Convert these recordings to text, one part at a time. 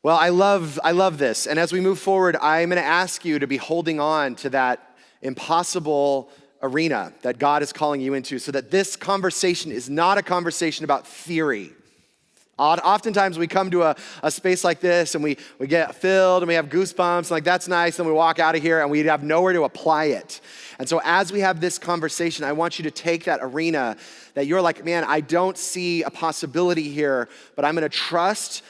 Well, I love this. And as we move forward, I'm going to ask you to be holding on to that impossible arena that God is calling you into, so that this conversation is not a conversation about theory. Oftentimes we come to a space like this and we get filled and we have goosebumps, and like, that's nice, and we walk out of here and we have nowhere to apply it. And so as we have this conversation, I want you to take that arena that you're like, man, I don't see a possibility here, but I'm going to trust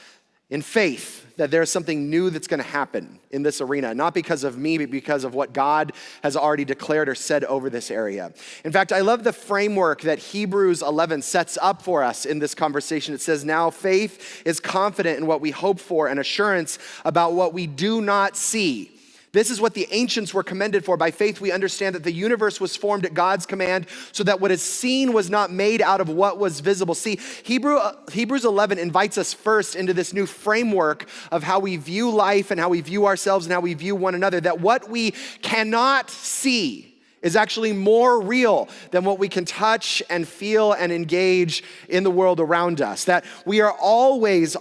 in faith that there's something new that's going to happen in this arena, not because of me, but because of what God has already declared or said over this area. In fact, I love the framework that Hebrews 11 sets up for us in this conversation. It says, now faith is confident in what we hope for and assurance about what we do not see. This is what the ancients were commended for. By faith, we understand that the universe was formed at God's command, so that what is seen was not made out of what was visible. See, Hebrews 11 invites us first into this new framework of how we view life and how we view ourselves and how we view one another, that what we cannot see is actually more real than what we can touch and feel and engage in the world around us. That we are always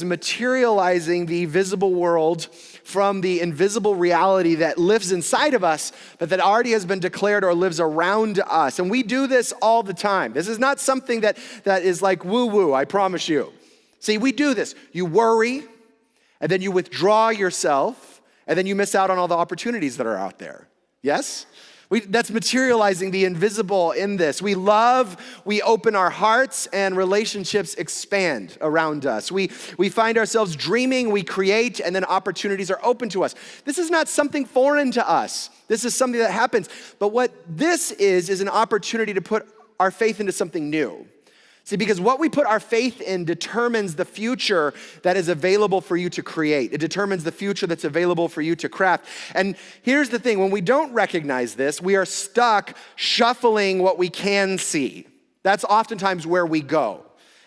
materializing the visible world from the invisible reality that lives inside of us, but that already has been declared or lives around us. And we do this all the time. This is not something that is like woo-woo, I promise you. See, we do this. You worry, and then you withdraw yourself, and then you miss out on all the opportunities that are out there. Yes? That's materializing the invisible in this. We love, we open our hearts, and relationships expand around us. We find ourselves dreaming, we create, and then opportunities are open to us. This is not something foreign to us. This is something that happens. But what this is an opportunity to put our faith into something new. See, because what we put our faith in determines the future that is available for you to create. It determines the future that's available for you to craft. And here's the thing, when we don't recognize this, we are stuck shuffling what we can see. That's oftentimes where we go.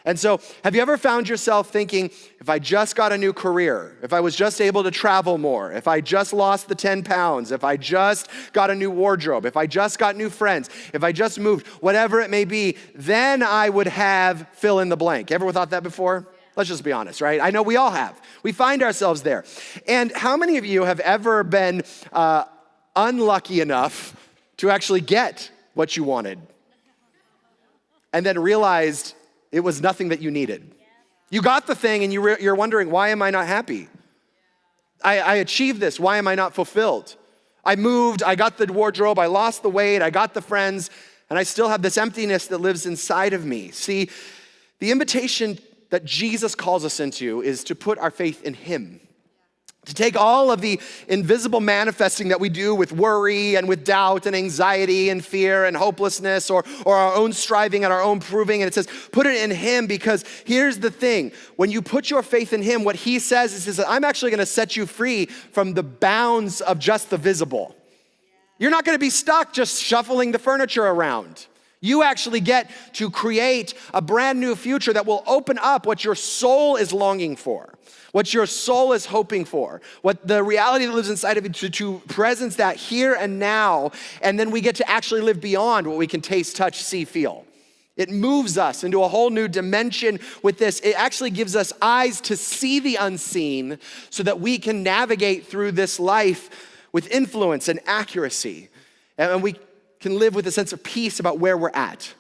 And so, have you ever found yourself thinking, if I just got a new career, if I was just able to travel more, if I just lost the 10 pounds, if I just got a new wardrobe, if I just got new friends, if I just moved, whatever it may be, then I would have fill in the blank. Ever thought that before? Let's just be honest, right? I know we all have. We find ourselves there. And how many of you have ever been unlucky enough to actually get what you wanted and then realized it was nothing that you needed? You got the thing and you're wondering, why am I not happy? I achieved this, why am I not fulfilled? I moved, I got the wardrobe, I lost the weight, I got the friends, and I still have this emptiness that lives inside of me. See, the invitation that Jesus calls us into is to put our faith in Him. To take all of the invisible manifesting that we do with worry and with doubt and anxiety and fear and hopelessness or our own striving and our own proving, and it says, put it in Him, because here's the thing. When you put your faith in Him, what He says is that I'm actually gonna set you free from the bounds of just the visible. You're not gonna be stuck just shuffling the furniture around. You actually get to create a brand new future that will open up what your soul is longing for, what your soul is hoping for, what the reality that lives inside of you to presence that here and now, and then we get to actually live beyond what we can taste, touch, see, feel. It moves us into a whole new dimension with this. It actually gives us eyes to see the unseen so that we can navigate through this life with influence and accuracy. And we can live with a sense of peace about where we're at.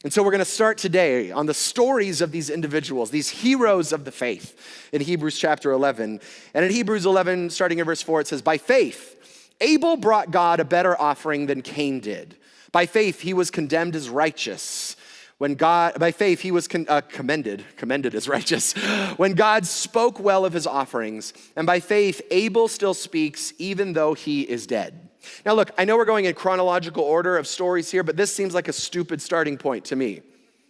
And so we're going to start today on the stories of these individuals, these heroes of the faith in Hebrews chapter 11. And in Hebrews 11, starting in verse 4, it says, by faith, Abel brought God a better offering than Cain did. By faith, he was condemned as righteous. By faith, he was commended as righteous. When God spoke well of his offerings, and by faith, Abel still speaks even though he is dead. Now look, I know we're going in chronological order of stories here, but this seems like a stupid starting point to me,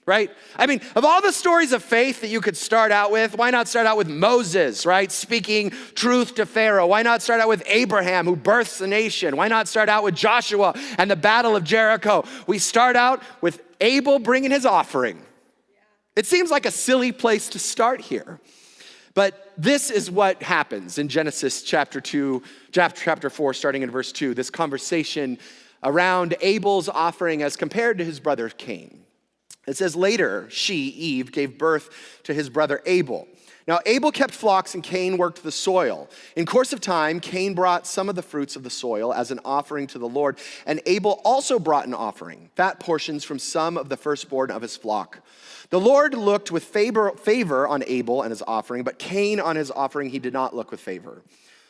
right? I mean, of all the stories of faith that you could start out with, why not start out with Moses, right? Speaking truth to Pharaoh. Why not start out with Abraham, who births the nation? Why not start out with Joshua and the Battle of Jericho? We start out with Abel bringing his offering. It seems like a silly place to start here. But this is what happens in Genesis chapter 4, starting in verse 2, this conversation around Abel's offering as compared to his brother Cain. It says, later, she, Eve, gave birth to his brother Abel. Now, Abel kept flocks and Cain worked the soil. In course of time, Cain brought some of the fruits of the soil as an offering to the Lord, and Abel also brought an offering, fat portions from some of the firstborn of his flock. The Lord looked with favor on Abel and his offering, but Cain on his offering he did not look with favor.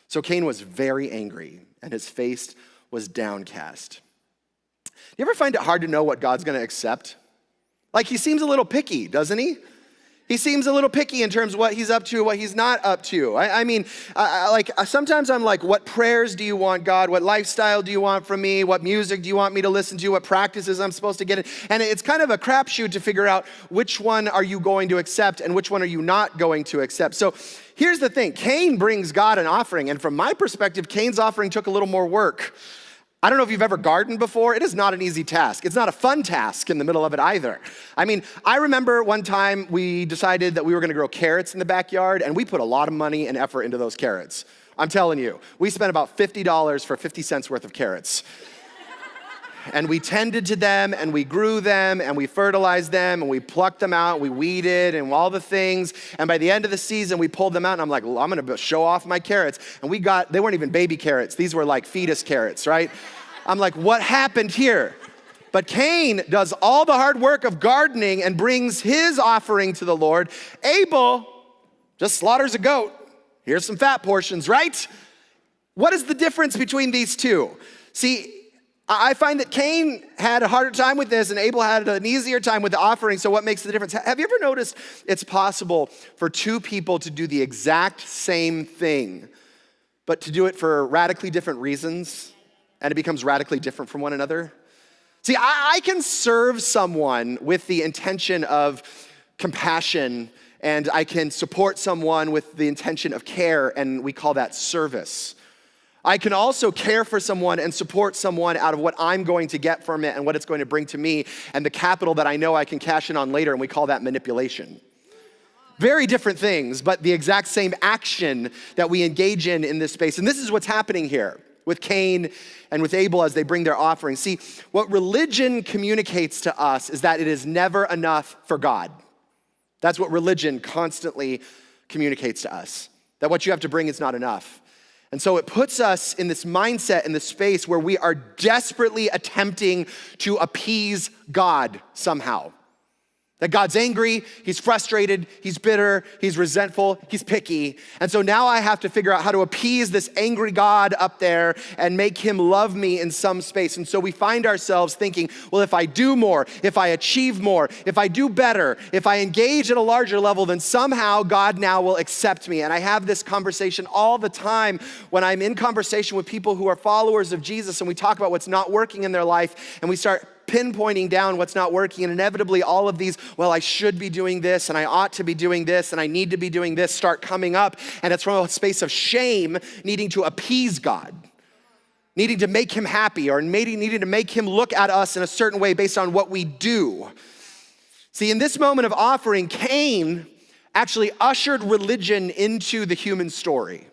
So Cain was very angry, and his face was downcast. Do you ever find it hard to know what God's going to accept? Like, he seems a little picky, doesn't he? He seems a little picky in terms of what he's up to, what he's not up to. Sometimes I'm like, what prayers do you want, God? What lifestyle do you want from me? What music do you want me to listen to? What practices I'm supposed to get in? And it's kind of a crapshoot to figure out which one are you going to accept and which one are you not going to accept. So here's the thing. Cain brings God an offering. And from my perspective, Cain's offering took a little more work. I don't know if you've ever gardened before. It is not an easy task. It's not a fun task in the middle of it either. I remember one time we decided that we were gonna grow carrots in the backyard, and we put a lot of money and effort into those carrots. I'm telling you, we spent about $50 for 50 cents worth of carrots. And we tended to them, and we grew them, and we fertilized them, and we plucked them out, we weeded, and all the things. And by the end of the season, we pulled them out, and I'm like, well, I'm gonna show off my carrots. And they weren't even baby carrots. These were like fetus carrots, right? I'm like, what happened here? But Cain does all the hard work of gardening and brings his offering to the Lord. Abel just slaughters a goat. Here's some fat portions, right? What is the difference between these two? See, I find that Cain had a harder time with this and Abel had an easier time with the offering. So what makes the difference? Have you ever noticed it's possible for two people to do the exact same thing, but to do it for radically different reasons, and it becomes radically different from one another? See, I can serve someone with the intention of compassion, and I can support someone with the intention of care, and we call that service. I can also care for someone and support someone out of what I'm going to get from it and what it's going to bring to me and the capital that I know I can cash in on later, and we call that manipulation. Very different things, but the exact same action that we engage in this space. And this is what's happening here with Cain and with Abel as they bring their offering. See, what religion communicates to us is that it is never enough for God. That's what religion constantly communicates to us, that what you have to bring is not enough. And so it puts us in this mindset, in this space where we are desperately attempting to appease God somehow. That God's angry, he's frustrated, he's bitter, he's resentful, he's picky. And so now I have to figure out how to appease this angry God up there and make him love me in some space. And so we find ourselves thinking, well, if I do more, if I achieve more, if I do better, if I engage at a larger level, then somehow God now will accept me. And I have this conversation all the time when I'm in conversation with people who are followers of Jesus, and we talk about what's not working in their life, and we start pinpointing down what's not working, and inevitably all of these, well, I should be doing this, and I ought to be doing this, and I need to be doing this, start coming up, and it's from a space of shame, needing to appease God, needing to make him happy, or maybe needing to make him look at us in a certain way based on what we do. See, in this moment of offering, Cain actually ushered religion into the human story.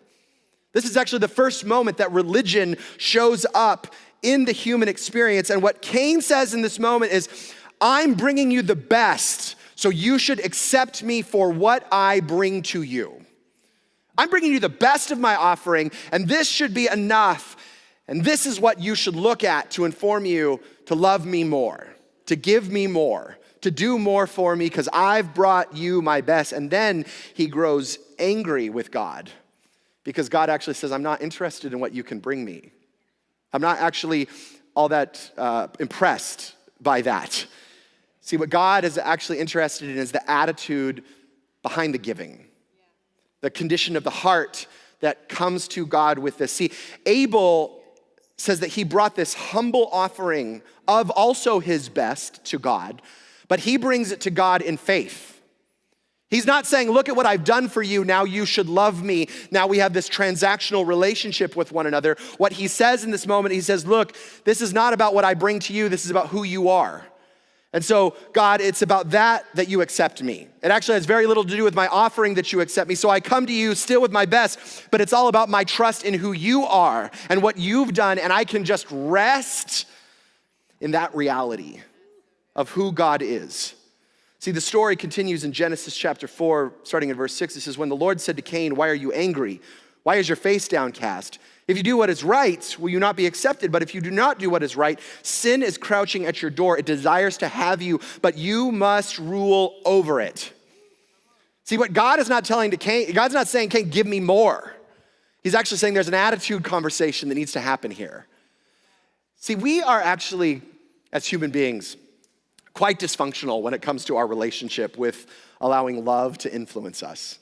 This is actually the first moment that religion shows up in the human experience. And what Cain says in this moment is, I'm bringing you the best, so you should accept me for what I bring to you. I'm bringing you the best of my offering, and this should be enough. And this is what you should look at to inform you to love me more, to give me more, to do more for me, because I've brought you my best. And then he grows angry with God, because God actually says, I'm not interested in what you can bring me. I'm not actually all that impressed by that. See, what God is actually interested in is the attitude behind the giving, the condition of the heart that comes to God with this. See, Abel says that he brought this humble offering of also his best to God, but he brings it to God in faith. He's not saying, look at what I've done for you, now you should love me. Now we have this transactional relationship with one another. What he says in this moment, he says, look, this is not about what I bring to you, this is about who you are. And so, God, it's about that you accept me. It actually has very little to do with my offering that you accept me. So I come to you still with my best, but it's all about my trust in who you are and what you've done, and I can just rest in that reality of who God is. See, the story continues in Genesis chapter 4, starting in verse 6. It says, when the Lord said to Cain, why are you angry? Why is your face downcast? If you do what is right, will you not be accepted? But if you do not do what is right, sin is crouching at your door. It desires to have you, but you must rule over it. See, what God is not telling to Cain, God's not saying, Cain, give me more. He's actually saying there's an attitude conversation that needs to happen here. See, we are actually, as human beings, quite dysfunctional when it comes to our relationship with allowing love to influence us.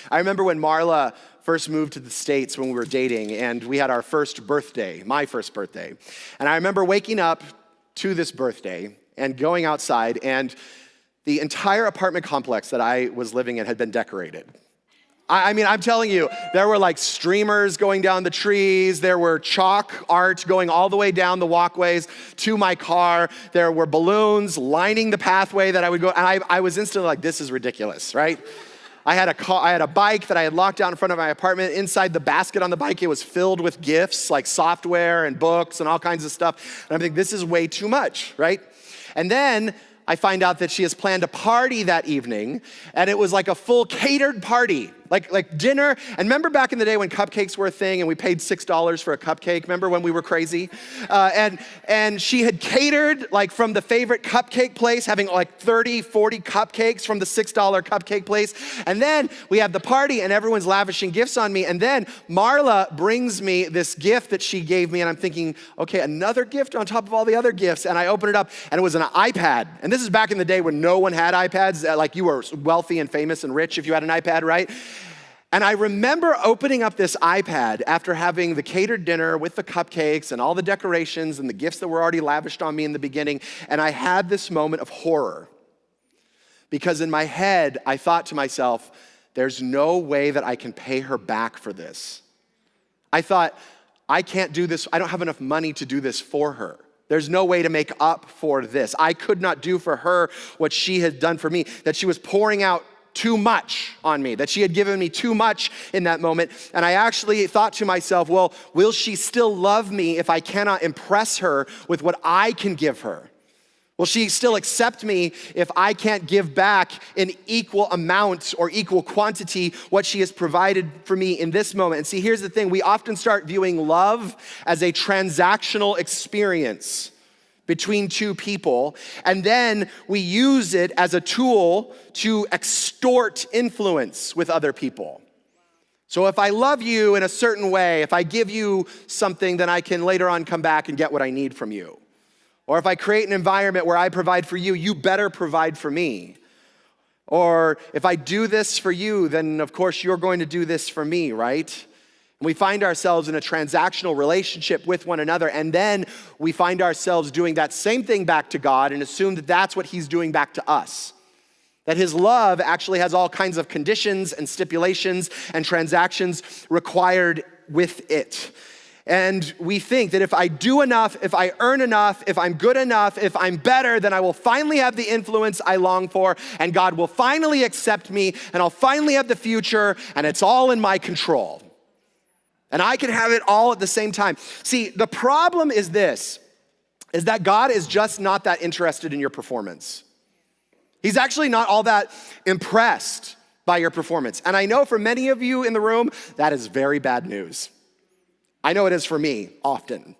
I remember when Marla first moved to the States when we were dating, and we had our first birthday, my first birthday. And I remember waking up to this birthday and going outside, and the entire apartment complex that I was living in had been decorated. I mean, I'm telling you, there were like streamers going down the trees. There were chalk art going all the way down the walkways to my car. There were balloons lining the pathway that I would go. And I was instantly like, this is ridiculous, right? I had a bike that I had locked out in front of my apartment. Inside the basket on the bike, it was filled with gifts like software and books and all kinds of stuff. And I'm thinking, this is way too much, right? And then I find out that she has planned a party that evening, and it was like a full catered party, like dinner. And remember back in the day when cupcakes were a thing and we paid $6 for a cupcake? Remember when we were crazy? And she had catered like from the favorite cupcake place, having like 30, 40 cupcakes from the $6 cupcake place. And then we have the party and everyone's lavishing gifts on me. And then Marla brings me this gift that she gave me, and I'm thinking, okay, another gift on top of all the other gifts. And I open it up, and it was an iPad. And this is back in the day when no one had iPads, like you were wealthy and famous and rich if you had an iPad, right? And I remember opening up this iPad after having the catered dinner with the cupcakes and all the decorations and the gifts that were already lavished on me in the beginning, and I had this moment of horror. Because in my head, I thought to myself, there's no way that I can pay her back for this. I thought, I can't do this, I don't have enough money to do this for her. There's no way to make up for this. I could not do for her what she had done for me, that she was pouring out too much on me, that she had given me too much in that moment. And I actually thought to myself, well, will she still love me if I cannot impress her with what I can give her? Will she still accept me if I can't give back in equal amount or equal quantity what she has provided for me in this moment? And see, here's the thing. We often start viewing love as a transactional experience between two people, and then we use it as a tool to extort influence with other people. So if I love you in a certain way, if I give you something, then I can later on come back and get what I need from you. Or if I create an environment where I provide for you, you better provide for me. Or if I do this for you, then of course you're going to do this for me, right? And we find ourselves in a transactional relationship with one another, and then we find ourselves doing that same thing back to God and assume that that's what he's doing back to us. That his love actually has all kinds of conditions and stipulations and transactions required with it. And we think that if I do enough, if I earn enough, if I'm good enough, if I'm better, then I will finally have the influence I long for, and God will finally accept me, and I'll finally have the future, and it's all in my control. And I can have it all at the same time. See, the problem is this, is that God is just not that interested in your performance. He's actually not all that impressed by your performance. And I know for many of you in the room, that is very bad news. I know it is for me often,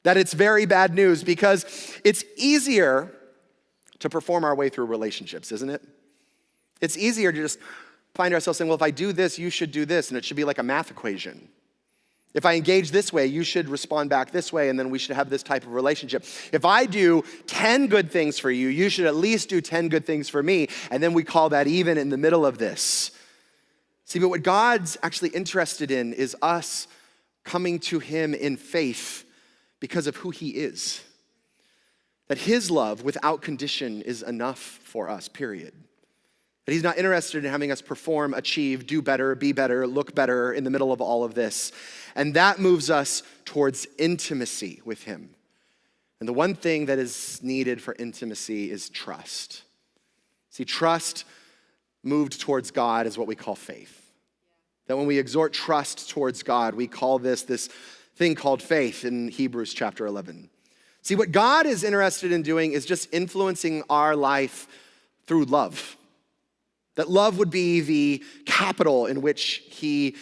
that it's very bad news because it's easier to perform our way through relationships, isn't it? It's easier to just find ourselves saying, well, if I do this, you should do this, and it should be like a math equation. If I engage this way, you should respond back this way, and then we should have this type of relationship. If I do 10 good things for you, you should at least do 10 good things for me, and then we call that even in the middle of this. See, but what God's actually interested in is us coming to him in faith because of who he is. That his love without condition is enough for us, period. That he's not interested in having us perform, achieve, do better, be better, look better in the middle of all of this. And that moves us towards intimacy with him. And the one thing that is needed for intimacy is trust. See, trust moved towards God is what we call faith. That when we exhort trust towards God, we call this thing called faith in Hebrews chapter 11. See, what God is interested in doing is just influencing our life through love. That love would be the capital in which he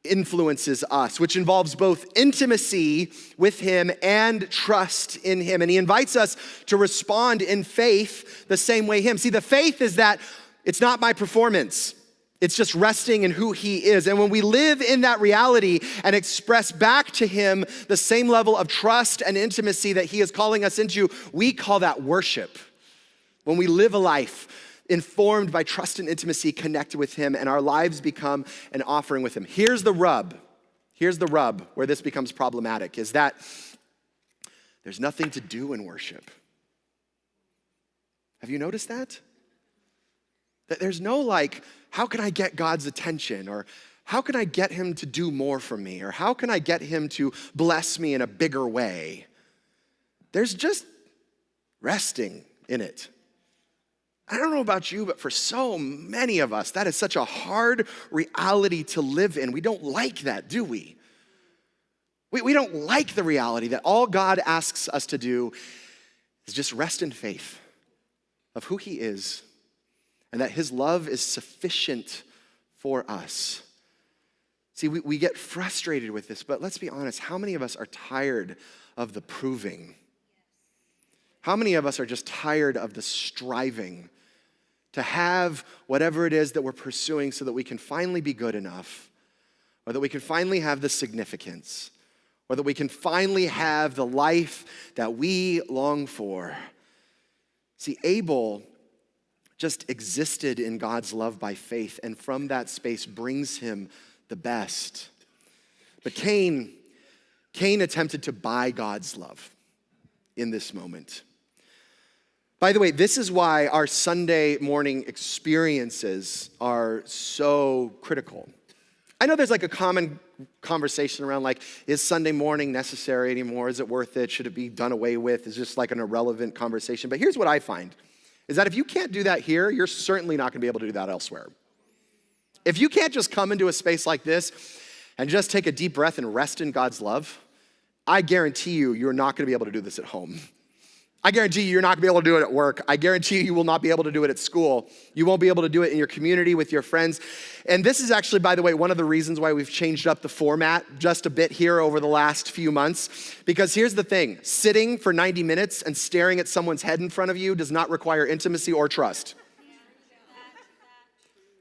influences us, which involves both intimacy with him and trust in him. And he invites us to respond in faith the same way him. See, the faith is that it's not my performance. It's just resting in who he is. And when we live in that reality and express back to him the same level of trust and intimacy that he is calling us into, we call that worship. When we live a life informed by trust and intimacy connected with him, and our lives become an offering with him. Here's the rub where this becomes problematic, is that there's nothing to do in worship. Have you noticed that? That there's no how can I get God's attention? Or how can I get him to do more for me? Or how can I get him to bless me in a bigger way? There's just resting in it. I don't know about you, but for so many of us, that is such a hard reality to live in. We don't like that, do we? We don't like the reality that all God asks us to do is just rest in faith of who he is and that his love is sufficient for us. See, we get frustrated with this, but let's be honest, how many of us are tired of the proving? How many of us are just tired of the striving to have whatever it is that we're pursuing so that we can finally be good enough, or that we can finally have the significance, or that we can finally have the life that we long for? See, Abel just existed in God's love by faith, and from that space brings him the best. But Cain attempted to buy God's love in this moment. By the way, this is why our Sunday morning experiences are so critical. I know there's a common conversation around is Sunday morning necessary anymore? Is it worth it? Should it be done away with? Is just an irrelevant conversation? But here's what I find, is that if you can't do that here, you're certainly not gonna be able to do that elsewhere. If you can't just come into a space like this and just take a deep breath and rest in God's love, I guarantee you're not gonna be able to do this at home. I guarantee you're not gonna be able to do it at work. I guarantee you will not be able to do it at school. You won't be able to do it in your community with your friends. And this is actually, by the way, one of the reasons why we've changed up the format just a bit here over the last few months. Because here's the thing, sitting for 90 minutes and staring at someone's head in front of you does not require intimacy or trust.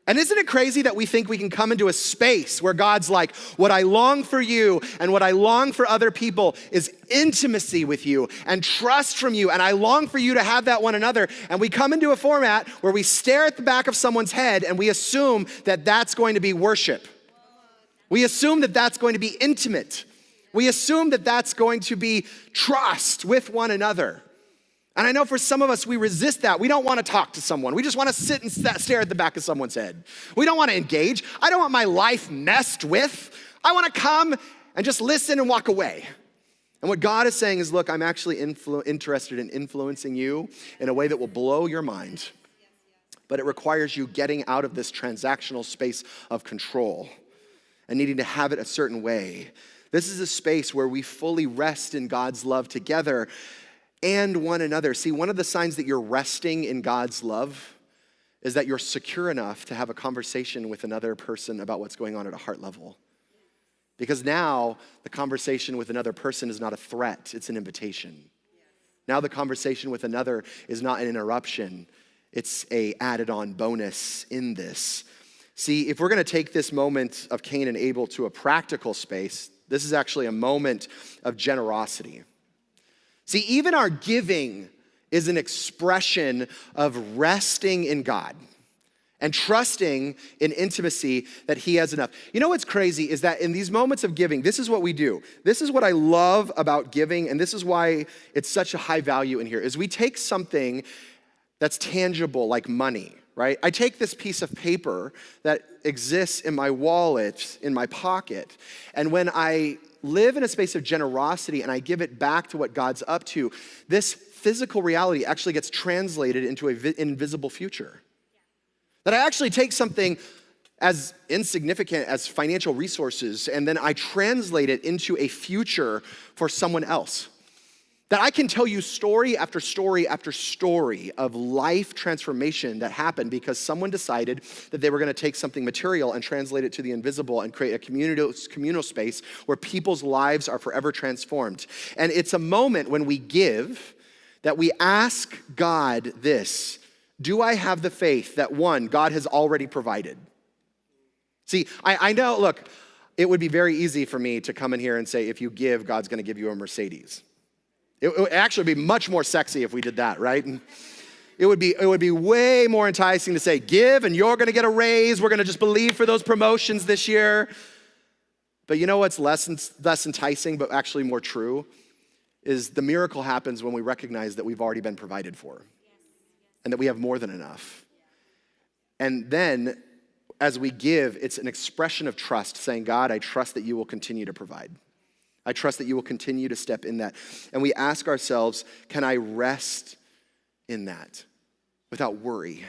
And isn't it crazy that we think we can come into a space where God's like, what I long for you and what I long for other people is intimacy with you and trust from you, and I long for you to have that one another. And we come into a format where we stare at the back of someone's head and we assume that that's going to be worship. We assume that that's going to be intimate. We assume that that's going to be trust with one another. And I know for some of us, we resist that. We don't want to talk to someone. We just want to sit and stare at the back of someone's head. We don't want to engage. I don't want my life messed with. I want to come and just listen and walk away. And what God is saying is, look, I'm actually interested in influencing you in a way that will blow your mind. But it requires you getting out of this transactional space of control and needing to have it a certain way. This is a space where we fully rest in God's love together and one another. See, one of the signs that you're resting in God's love is that you're secure enough to have a conversation with another person about what's going on at a heart level. Because now the conversation with another person is not a threat, it's an invitation. Now the conversation with another is not an interruption, it's a added on bonus in this. See, if we're gonna take this moment of Cain and Abel to a practical space, this is actually a moment of generosity. See, even our giving is an expression of resting in God and trusting in intimacy that he has enough. You know what's crazy is that in these moments of giving, this is what we do. This is what I love about giving, and this is why it's such a high value in here, is we take something that's tangible like money, right? I take this piece of paper that exists in my wallet, in my pocket, and when I live in a space of generosity and I give it back to what God's up to, this physical reality actually gets translated into an invisible future. That I actually take something as insignificant as financial resources and then I translate it into a future for someone else. That I can tell you story after story after story of life transformation that happened because someone decided that they were going to take something material and translate it to the invisible and create a communal space where people's lives are forever transformed. And it's a moment when we give that we ask God this: do I have the faith that, one, God has already provided? See, I know, look, it would be very easy for me to come in here and say, if you give, God's going to give you a Mercedes. It would actually be much more sexy if we did that, right? And it would be way more enticing to say, give and you're gonna get a raise. We're gonna just believe for those promotions this year. But you know what's less enticing, but actually more true, is the miracle happens when we recognize that we've already been provided for and that we have more than enough. And then as we give, it's an expression of trust, saying, God, I trust that you will continue to provide. I trust that you will continue to step in that. And we ask ourselves, can I rest in that without worry?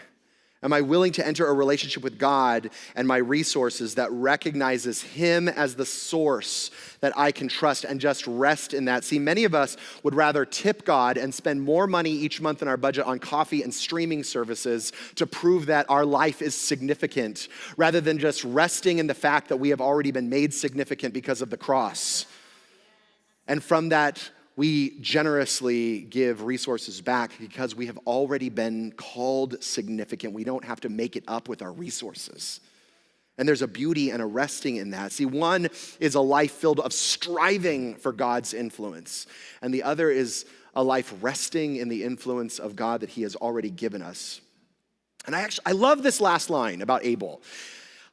Am I willing to enter a relationship with God and my resources that recognizes him as the source that I can trust and just rest in that? See, many of us would rather tip God and spend more money each month in our budget on coffee and streaming services to prove that our life is significant, rather than just resting in the fact that we have already been made significant because of the cross. And from that, we generously give resources back because we have already been called significant. We don't have to make it up with our resources. And there's a beauty and a resting in that. See, one is a life filled of striving for God's influence, and the other is a life resting in the influence of God that he has already given us. And I love this last line about Abel.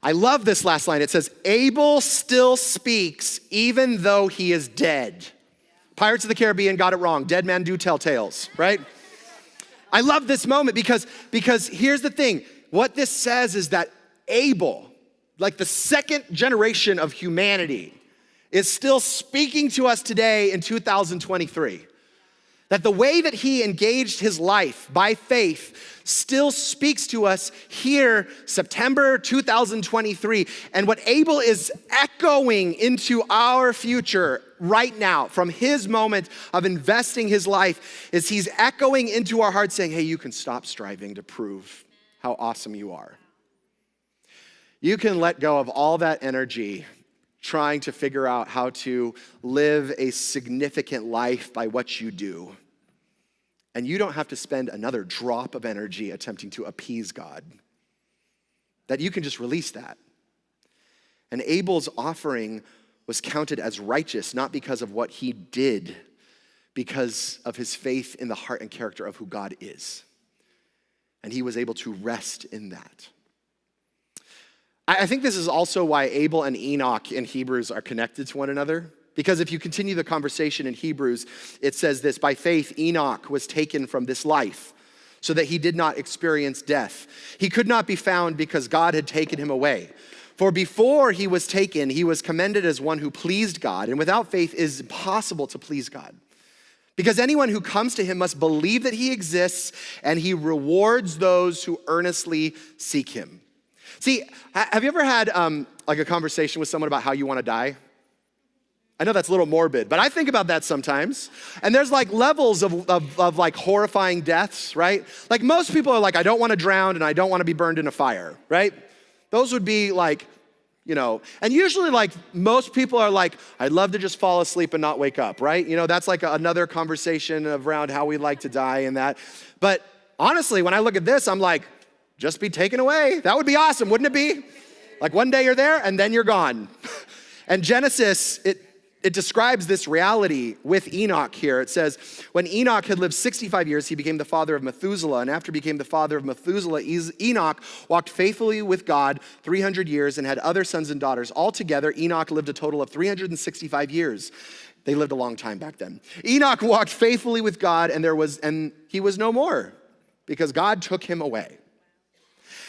I love this last line. It says, Abel still speaks even though he is dead. Pirates of the Caribbean got it wrong. Dead men do tell tales, right? I love this moment because here's the thing. What this says is that Abel, like the second generation of humanity, is still speaking to us today in 2023. That the way that he engaged his life by faith still speaks to us here, September 2023. And what Abel is echoing into our future right now, from his moment of investing his life, is he's echoing into our hearts saying, hey, you can stop striving to prove how awesome you are. You can let go of all that energy trying to figure out how to live a significant life by what you do. And you don't have to spend another drop of energy attempting to appease God. That you can just release that. And Abel's offering was counted as righteous, not because of what he did, because of his faith in the heart and character of who God is. And he was able to rest in that. I think this is also why Abel and Enoch in Hebrews are connected to one another. Because if you continue the conversation in Hebrews, it says this: by faith, Enoch was taken from this life so that he did not experience death. He could not be found because God had taken him away. For before he was taken, he was commended as one who pleased God. And without faith, it is impossible to please God. Because anyone who comes to him must believe that he exists, and he rewards those who earnestly seek him. See, have you ever had like a conversation with someone about how you want to die? I know that's a little morbid, but I think about that sometimes. And there's like levels of like horrifying deaths, right? Like most people are like, I don't want to drown and I don't want to be burned in a fire, right? Those would be like, you know, and usually like most people are like, I'd love to just fall asleep and not wake up, right? You know, that's like another conversation around how we like to die and that. But honestly, when I look at this, I'm like, just be taken away. That would be awesome, wouldn't it be? Like one day you're there and then you're gone. And Genesis, it describes this reality with Enoch here. It says, when Enoch had lived 65 years, he became the father of Methuselah. And after he became the father of Methuselah, Enoch walked faithfully with God 300 years and had other sons and daughters. Altogether, Enoch lived a total of 365 years. They lived a long time back then. Enoch walked faithfully with God, and he was no more because God took him away.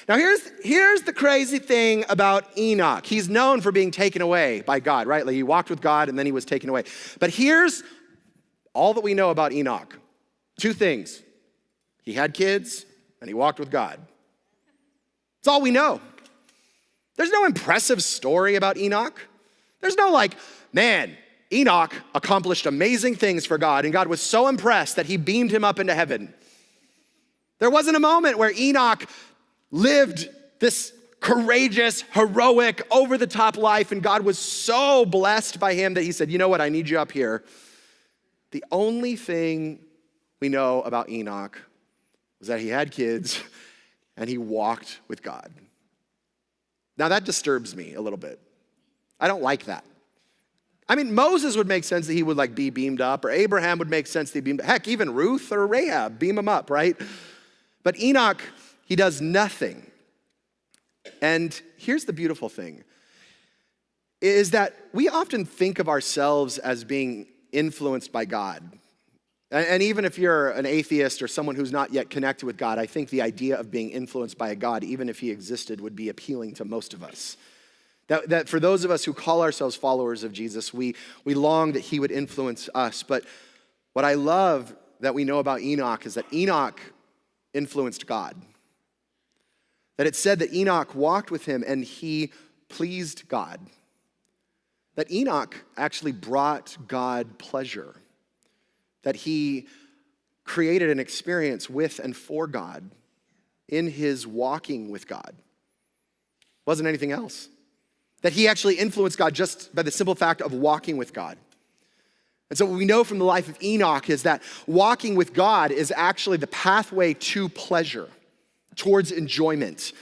Now here's the crazy thing about Enoch. He's known for being taken away by God, right? Like he walked with God and then he was taken away. But here's all that we know about Enoch. Two things. He had kids and he walked with God. That's all we know. There's no impressive story about Enoch. There's no like, man, Enoch accomplished amazing things for God, and God was so impressed that he beamed him up into heaven. There wasn't a moment where Enoch lived this courageous, heroic, over-the-top life, and God was so blessed by him that he said, you know what, I need you up here. The only thing we know about Enoch was that he had kids and he walked with God. Now that disturbs me a little bit. I don't like that. I mean, Moses would make sense that he would be beamed up, or Abraham would make sense that he beamed up. Heck, even Ruth or Rahab, beam him up, right? But Enoch, he does nothing. And here's the beautiful thing, is that we often think of ourselves as being influenced by God. And even if you're an atheist or someone who's not yet connected with God, I think the idea of being influenced by a God, even if he existed, would be appealing to most of us. That for those of us who call ourselves followers of Jesus, we long that he would influence us. But what I love that we know about Enoch is that Enoch influenced God. That it said that Enoch walked with him and he pleased God. That Enoch actually brought God pleasure. That he created an experience with and for God in his walking with God. Wasn't anything else. That he actually influenced God just by the simple fact of walking with God. And so what we know from the life of Enoch is that walking with God is actually the pathway to pleasure, towards enjoyment.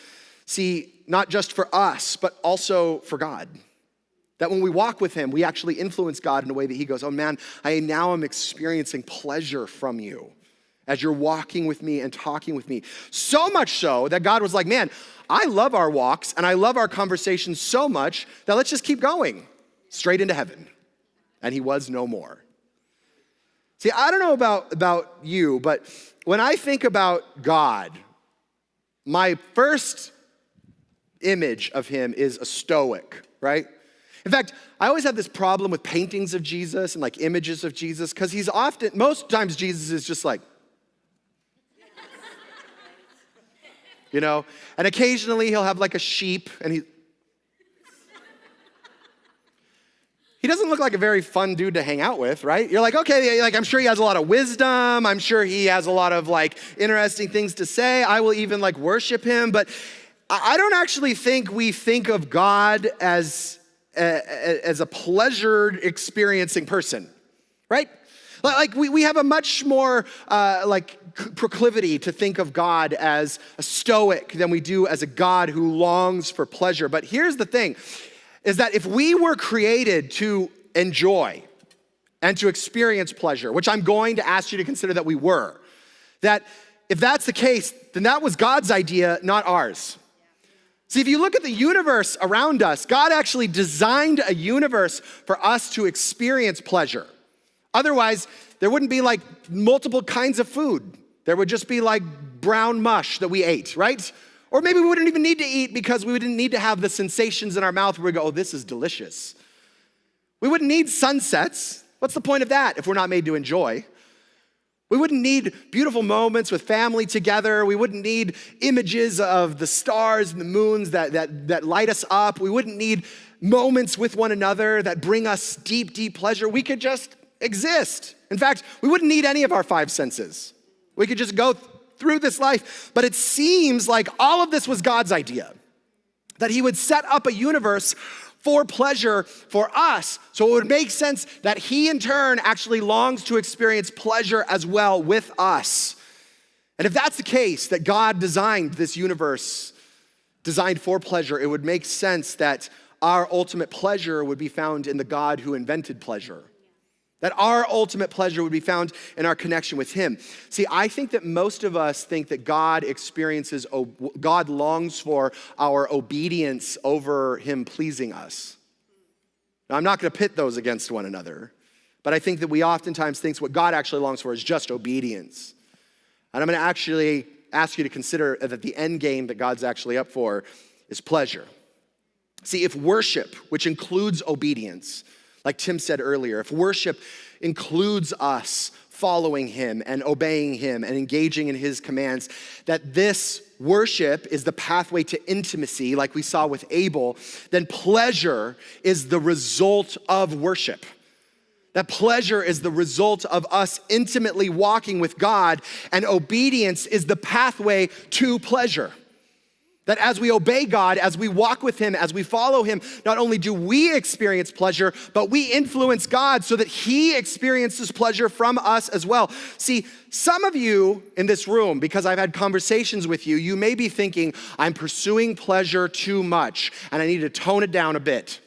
See, not just for us, but also for God. That when we walk with him, we actually influence God in a way that he goes, oh man, I now am experiencing pleasure from you as you're walking with me and talking with me. So much so that God was like, man, I love our walks and I love our conversations so much that let's just keep going straight into heaven. And he was no more. See, I don't know about you, but when I think about God, my first image of him is a stoic, right? In fact, I always have this problem with paintings of Jesus and images of Jesus because most times Jesus is just and occasionally he'll have a sheep and he doesn't look like a very fun dude to hang out with, right? You're okay, I'm sure he has a lot of wisdom. I'm sure he has a lot of interesting things to say. I will even worship him, but I don't actually think we think of God as a pleasure experiencing person, right? We have a much more proclivity to think of God as a stoic than we do as a God who longs for pleasure. But here's the thing, is that if we were created to enjoy and to experience pleasure, which I'm going to ask you to consider that we were, that if that's the case, then that was God's idea, not ours. See, if you look at the universe around us, God actually designed a universe for us to experience pleasure. Otherwise, there wouldn't be multiple kinds of food. There would just be brown mush that we ate, right? Or maybe we wouldn't even need to eat because we wouldn't need to have the sensations in our mouth where we go, oh, this is delicious. We wouldn't need sunsets. What's the point of that if we're not made to enjoy? We wouldn't need beautiful moments with family together. We wouldn't need images of the stars and the moons that light us up. We wouldn't need moments with one another that bring us deep, deep pleasure. We could just exist. In fact, we wouldn't need any of our five senses. We could just go through this life. But it seems like all of this was God's idea, that he would set up a universe for pleasure for us. So it would make sense that he in turn actually longs to experience pleasure as well with us. And if that's the case, that God designed this universe designed for pleasure, it would make sense that our ultimate pleasure would be found in the God who invented pleasure. That our ultimate pleasure would be found in our connection with him. See, I think that most of us think that God longs for our obedience over him pleasing us. Now, I'm not going to pit those against one another, but I think that we oftentimes think what God actually longs for is just obedience. And I'm going to actually ask you to consider that the end game that God's actually up for is pleasure. See, if worship, which includes obedience, like Tim said earlier, if worship includes us following him and obeying him and engaging in his commands, that this worship is the pathway to intimacy, like we saw with Abel, then pleasure is the result of worship. That pleasure is the result of us intimately walking with God, and obedience is the pathway to pleasure. That as we obey God, as we walk with him, as we follow him, not only do we experience pleasure, but we influence God so that he experiences pleasure from us as well. See, some of you in this room, because I've had conversations with you, you may be thinking, I'm pursuing pleasure too much and I need to tone it down a bit.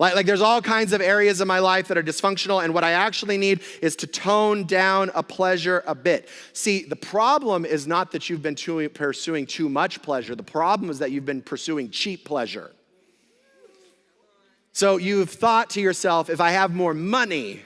Like there's all kinds of areas of my life that are dysfunctional, and what I actually need is to tone down a pleasure a bit. See, the problem is not that you've been pursuing too much pleasure. The problem is that you've been pursuing cheap pleasure. So you've thought to yourself, if I have more money,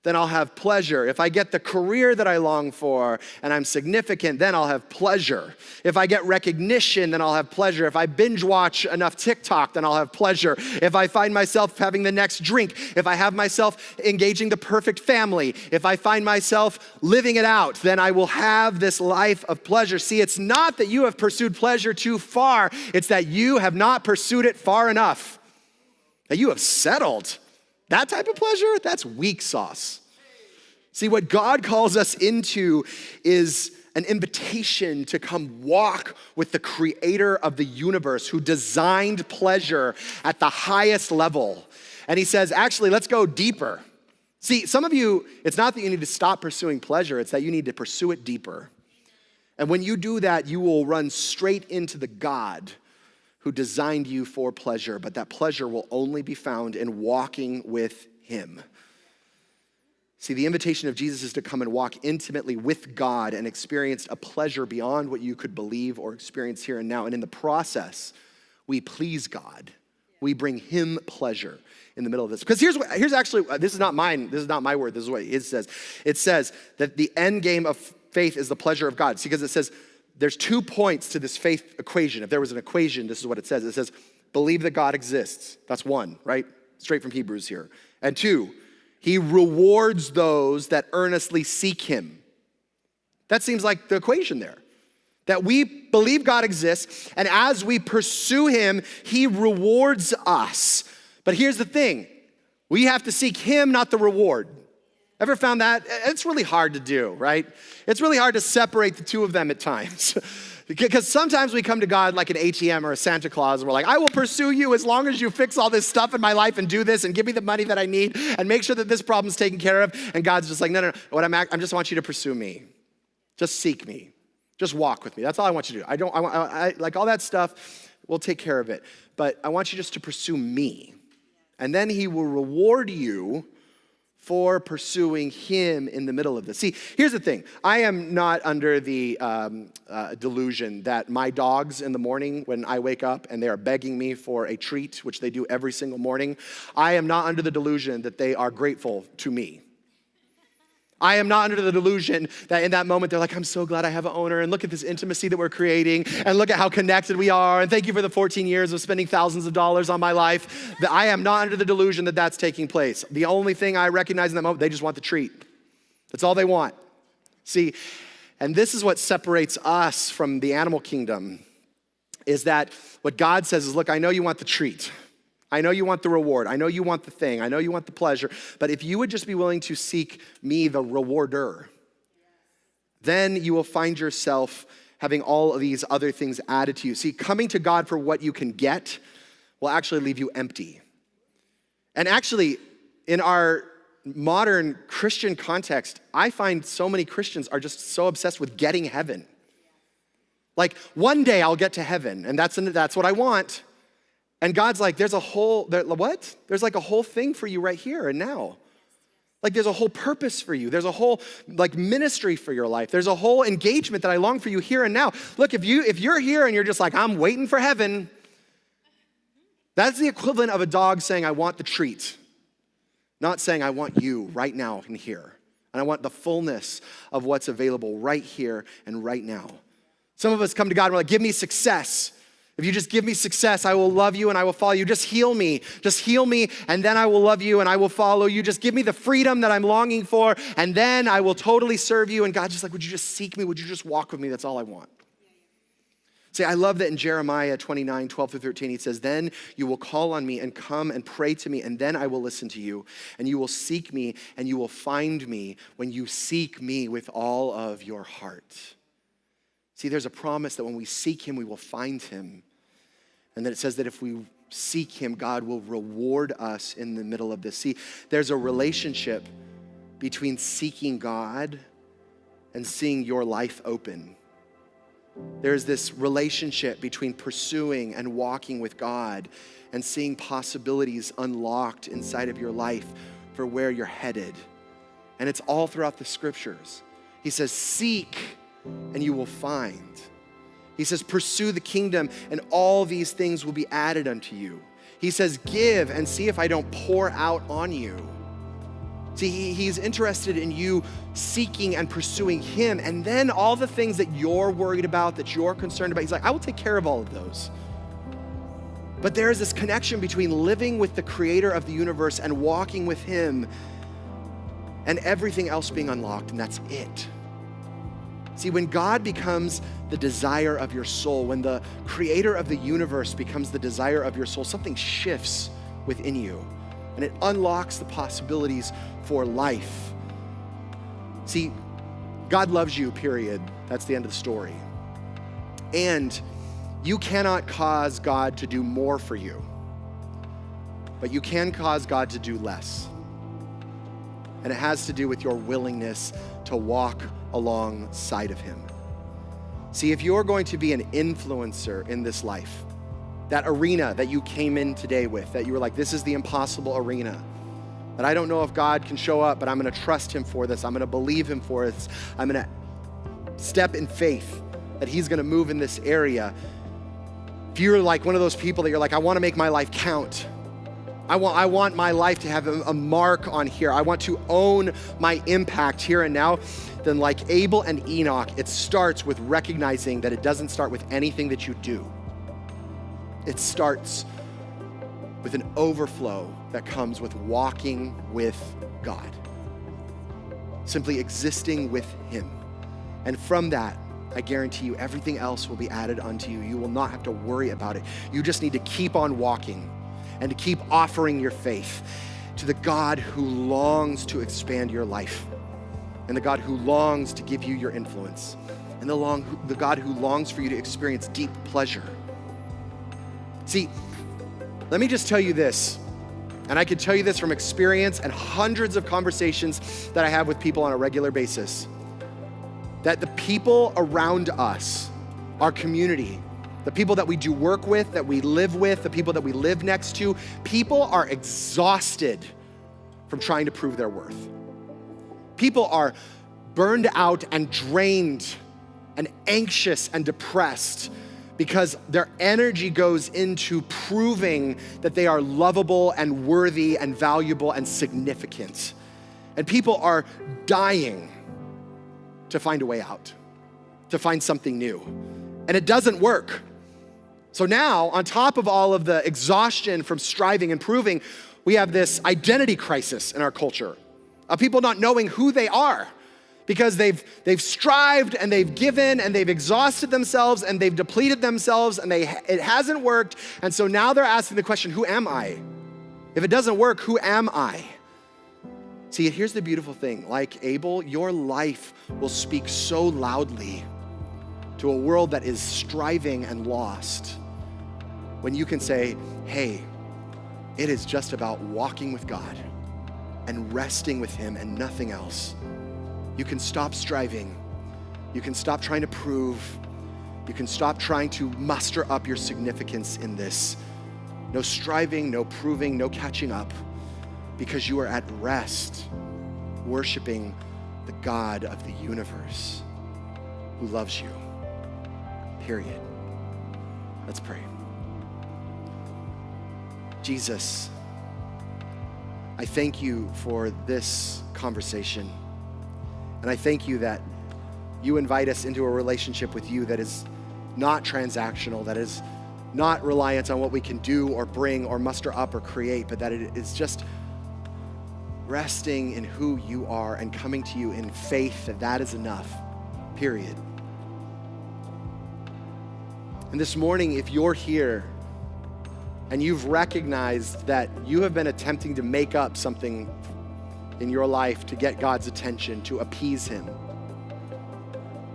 then I'll have pleasure. If I get the career that I long for and I'm significant, then I'll have pleasure. If I get recognition, then I'll have pleasure. If I binge watch enough TikTok, then I'll have pleasure. If I find myself having the next drink, if I have myself engaging the perfect family, if I find myself living it out, then I will have this life of pleasure. See, it's not that you have pursued pleasure too far, it's that you have not pursued it far enough. That you have settled. That type of pleasure, that's weak sauce. See, what God calls us into is an invitation to come walk with the creator of the universe who designed pleasure at the highest level. And he says, actually, let's go deeper. See, some of you, it's not that you need to stop pursuing pleasure, it's that you need to pursue it deeper. And when you do that, you will run straight into the God who designed you for pleasure, but that pleasure will only be found in walking with him. See, the invitation of Jesus is to come and walk intimately with God and experience a pleasure beyond what you could believe or experience here and now. And in the process, we please God. We bring him pleasure in the middle of this. Because here's actually, this is not mine, this is not my word, this is what it says. It says that the end game of faith is the pleasure of God. See, because it says, there's 2 points to this faith equation. If there was an equation, this is what it says. It says, believe that God exists. That's 1, right? Straight from Hebrews here. And 2, he rewards those that earnestly seek him. That seems like the equation there. That we believe God exists, and as we pursue him, he rewards us. But here's the thing. We have to seek him, not the reward. Ever found that? It's really hard to do, right? It's really hard to separate the two of them at times. Because sometimes we come to God like an ATM or a Santa Claus, and we're like, I will pursue you as long as you fix all this stuff in my life and do this and give me the money that I need and make sure that this problem's taken care of. And God's just like, no. I just want you to pursue me. Just seek me. Just walk with me. That's all I want you to do. I like all that stuff, we'll take care of it. But I want you just to pursue me. And then he will reward you for pursuing him in the middle of this. See, here's the thing. I am not under the delusion that my dogs in the morning when I wake up and they are begging me for a treat, which they do every single morning, I am not under the delusion that they are grateful to me. I am not under the delusion that in that moment they're like, I'm so glad I have an owner, and look at this intimacy that we're creating, and look at how connected we are, and thank you for the 14 years of spending thousands of dollars on my life. That I am not under the delusion that that's taking place. The only thing I recognize in that moment, they just want the treat. That's all they want. See, and this is what separates us from the animal kingdom, is that what God says is, look, I know you want the treat. I know you want the reward. I know you want the thing. I know you want the pleasure. But if you would just be willing to seek me, the rewarder, then you will find yourself having all of these other things added to you. See, coming to God for what you can get will actually leave you empty. And actually, in our modern Christian context, I find so many Christians are just so obsessed with getting heaven. Like, one day I'll get to heaven, and that's what I want. And God's like, there's like a whole thing for you right here and now. Like there's a whole purpose for you. There's a whole like ministry for your life. There's a whole engagement that I long for you here and now. Look, if you're here and you're just like, I'm waiting for heaven, that's the equivalent of a dog saying, I want the treat. Not saying, I want you right now and here. And I want the fullness of what's available right here and right now. Some of us come to God and we're like, give me success. If you just give me success, I will love you and I will follow you. Just heal me, and then I will love you and I will follow you. Just give me the freedom that I'm longing for, and then I will totally serve you. And God's just like, would you just seek me? Would you just walk with me? That's all I want. See, I love that in Jeremiah 29, 12 through 13, he says, then you will call on me and come and pray to me, and then I will listen to you, and you will seek me, and you will find me when you seek me with all of your heart. See, there's a promise that when we seek him, we will find him. And then it says that if we seek him, God will reward us in the middle of this. See, there's a relationship between seeking God and seeing your life open. There's this relationship between pursuing and walking with God and seeing possibilities unlocked inside of your life for where you're headed. And it's all throughout the scriptures. He says, seek and you will find. He says, pursue the kingdom and all these things will be added unto you. He says, give and see if I don't pour out on you. See, he's interested in you seeking and pursuing him, and then all the things that you're worried about, that you're concerned about, he's like, I will take care of all of those. But there is this connection between living with the creator of the universe and walking with him and everything else being unlocked, and that's it. See, when God becomes the desire of your soul, when the creator of the universe becomes the desire of your soul, something shifts within you. And it unlocks the possibilities for life. See, God loves you, period. That's the end of the story. And you cannot cause God to do more for you, but you can cause God to do less. And it has to do with your willingness to walk alongside of him. See, if you're going to be an influencer in this life, that arena that you came in today with, that you were like, this is the impossible arena, that I don't know if God can show up, but I'm gonna trust him for this. I'm gonna believe him for this. I'm gonna step in faith that he's gonna move in this area. If you're like one of those people that you're like, I wanna make my life count. I want my life to have a mark on here. I want to own my impact here and now. Then like Abel and Enoch, it starts with recognizing that it doesn't start with anything that you do. It starts with an overflow that comes with walking with God. Simply existing with him. And from that, I guarantee you, everything else will be added unto you. You will not have to worry about it. You just need to keep on walking and to keep offering your faith to the God who longs to expand your life, and the God who longs to give you your influence, and the God who longs for you to experience deep pleasure. See, let me just tell you this, and I can tell you this from experience and hundreds of conversations that I have with people on a regular basis, that the people around us, our community, the people that we do work with, that we live with, the people that we live next to, people are exhausted from trying to prove their worth. People are burned out and drained and anxious and depressed because their energy goes into proving that they are lovable and worthy and valuable and significant. And people are dying to find a way out, to find something new. And it doesn't work. So now, on top of all of the exhaustion from striving and proving, we have this identity crisis in our culture of people not knowing who they are because they've strived and they've given and they've exhausted themselves and they've depleted themselves and it hasn't worked. And so now they're asking the question, who am I? If it doesn't work, who am I? See, here's the beautiful thing. Like Abel, your life will speak so loudly to a world that is striving and lost when you can say, hey, it is just about walking with God and resting with him and nothing else. You can stop striving. You can stop trying to prove. You can stop trying to muster up your significance in this. No striving, no proving, no catching up, because you are at rest, worshiping the God of the universe who loves you. Period. Let's pray. Jesus, I thank you for this conversation. And I thank you that you invite us into a relationship with you that is not transactional, that is not reliant on what we can do or bring or muster up or create, but that it is just resting in who you are and coming to you in faith that that is enough, period. And this morning, if you're here and you've recognized that you have been attempting to make up something in your life to get God's attention, to appease him.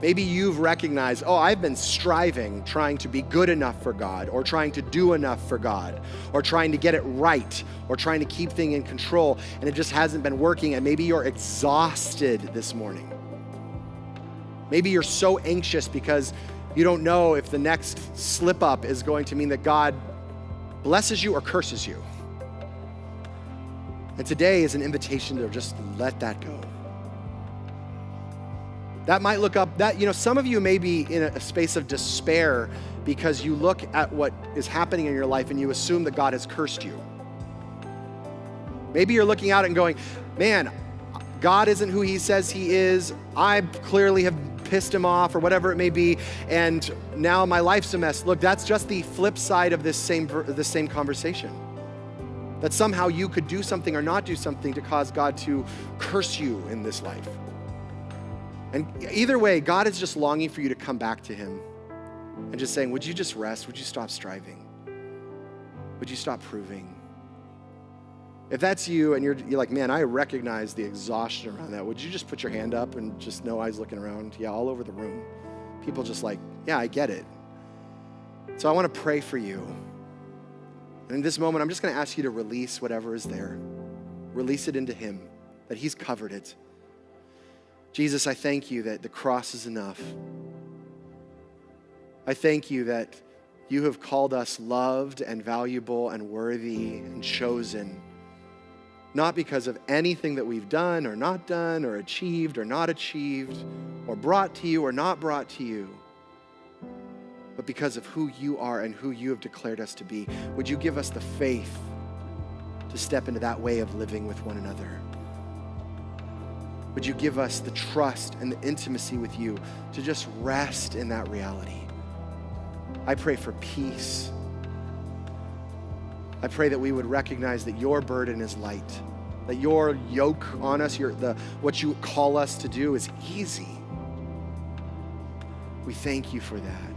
Maybe you've recognized, oh, I've been striving, trying to be good enough for God, or trying to do enough for God, or trying to get it right, or trying to keep things in control, and it just hasn't been working, and maybe you're exhausted this morning. Maybe you're so anxious because you don't know if the next slip up is going to mean that God blesses you or curses you. And today is an invitation to just let that go. That might look up, some of you may be in a space of despair because you look at what is happening in your life and you assume that God has cursed you. Maybe you're looking out and going, man, God isn't who he says he is. I clearly have pissed him off or whatever it may be. And now my life's a mess. Look, that's just the flip side of this same conversation. That somehow you could do something or not do something to cause God to curse you in this life. And either way, God is just longing for you to come back to him and just saying, would you just rest? Would you stop striving? Would you stop proving? If that's you and you're like, man, I recognize the exhaustion around that, would you just put your hand up and just no eyes looking around? Yeah, all over the room. People just like, yeah, I get it. So I want to pray for you. And in this moment, I'm just going to ask you to release whatever is there. Release it into him, that he's covered it. Jesus, I thank you that the cross is enough. I thank you that you have called us loved and valuable and worthy and chosen, not because of anything that we've done or not done or achieved or not achieved or brought to you or not brought to you, but because of who you are and who you have declared us to be. Would you give us the faith to step into that way of living with one another? Would you give us the trust and the intimacy with you to just rest in that reality? I pray for peace. I pray that we would recognize that your burden is light, that your yoke on us, what you call us to do is easy. We thank you for that.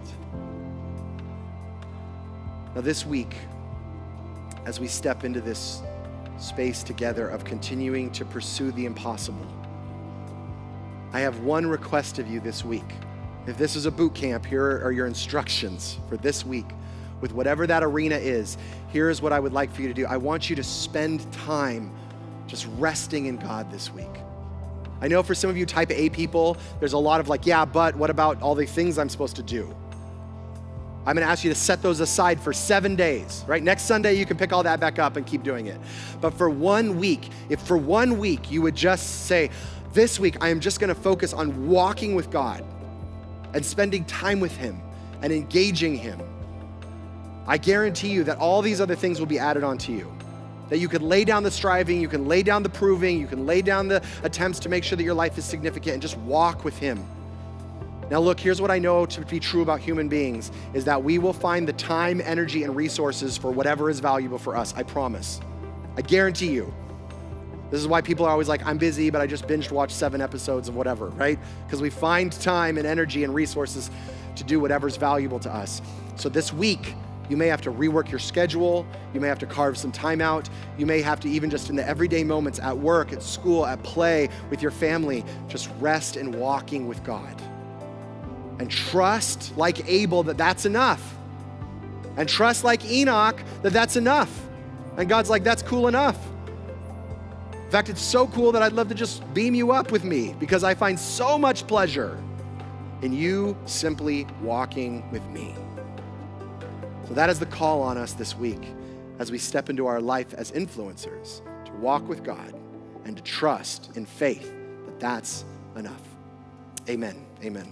Now this week, as we step into this space together of continuing to pursue the impossible, I have one request of you this week. If this is a boot camp, here are your instructions for this week. With whatever that arena is, here is what I would like for you to do. I want you to spend time just resting in God this week. I know for some of you type A people, there's a lot of like, yeah, but what about all the things I'm supposed to do? I'm gonna ask you to set those aside for 7 days, right? Next Sunday, you can pick all that back up and keep doing it. But for 1 week, if for 1 week you would just say, this week, I am just gonna focus on walking with God and spending time with him and engaging him, I guarantee you that all these other things will be added onto you. That you can lay down the striving, you can lay down the proving, you can lay down the attempts to make sure that your life is significant and just walk with him. Now look, here's what I know to be true about human beings, is that we will find the time, energy, and resources for whatever is valuable for us, I promise. I guarantee you. This is why people are always like, I'm busy, but I just binge watched 7 episodes of whatever, right? Because we find time and energy and resources to do whatever's valuable to us. So this week, you may have to rework your schedule. You may have to carve some time out. You may have to even just in the everyday moments at work, at school, at play, with your family, just rest in walking with God. And trust like Abel that that's enough. And trust like Enoch that that's enough. And God's like, that's cool enough. In fact, it's so cool that I'd love to just beam you up with me because I find so much pleasure in you simply walking with me. So that is the call on us this week as we step into our life as influencers, to walk with God and to trust in faith that that's enough. Amen. Amen.